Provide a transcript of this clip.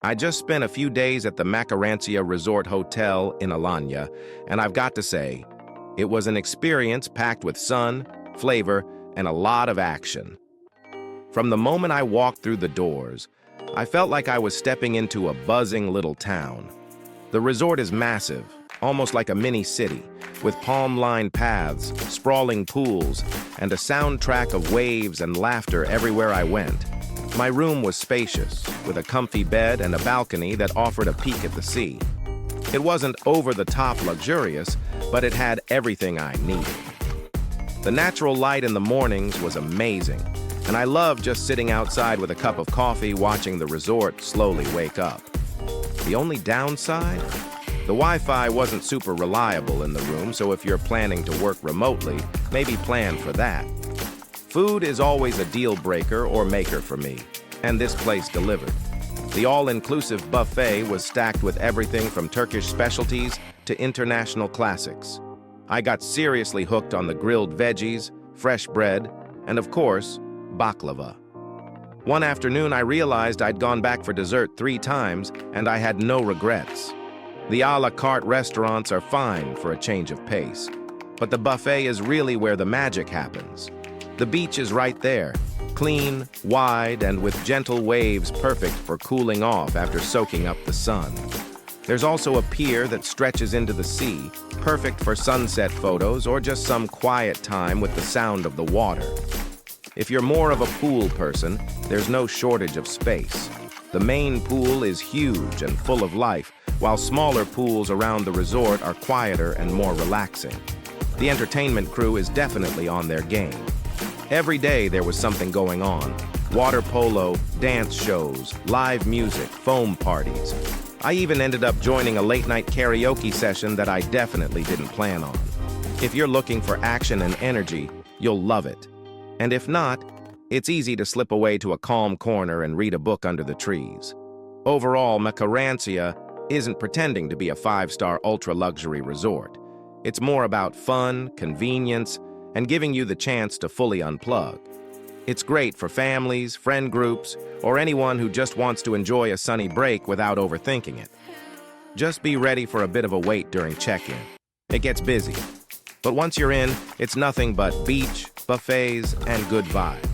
I just spent a few days at the Mc Arancia Resort Hotel in Alanya, and I've got to say, it was an experience packed with sun, flavor, and a lot of action. From the moment I walked through the doors, I felt like I was stepping into a buzzing little town. The resort is massive, almost like a mini city, with palm-lined paths, sprawling pools, and a soundtrack of waves and laughter everywhere I went. My room was spacious, with a comfy bed and a balcony that offered a peek at the sea. It wasn't over-the-top luxurious, but it had everything I needed. The natural light in the mornings was amazing, and I loved just sitting outside with a cup of coffee watching the resort slowly wake up. The only downside? The Wi-Fi wasn't super reliable in the room, so if you're planning to work remotely, maybe plan for that. Food is always a deal breaker or maker for me, and this place delivered. The all-inclusive buffet was stacked with everything from Turkish specialties to international classics. I got seriously hooked on the grilled veggies, fresh bread, and of course, baklava. One afternoon, I realized I'd gone back for dessert 3 times, and I had no regrets. The a la carte restaurants are fine for a change of pace, but the buffet is really where the magic happens. The beach is right there, clean, wide, and with gentle waves perfect for cooling off after soaking up the sun. There's also a pier that stretches into the sea, perfect for sunset photos or just some quiet time with the sound of the water. If you're more of a pool person, there's no shortage of space. The main pool is huge and full of life, while smaller pools around the resort are quieter and more relaxing. The entertainment crew is definitely on their game. Every day there was something going on. Water polo, dance shows, live music, foam parties. I even ended up joining a late-night karaoke session that I definitely didn't plan on. If you're looking for action and energy, you'll love it. And if not, it's easy to slip away to a calm corner and read a book under the trees. Overall, Mc Arancia isn't pretending to be a 5-star ultra-luxury resort. It's more about fun, convenience, and giving you the chance to fully unplug. It's great for families, friend groups, or anyone who just wants to enjoy a sunny break without overthinking it. Just be ready for a bit of a wait during check-in. It gets busy. But once you're in, it's nothing but beach, buffets, and good vibes.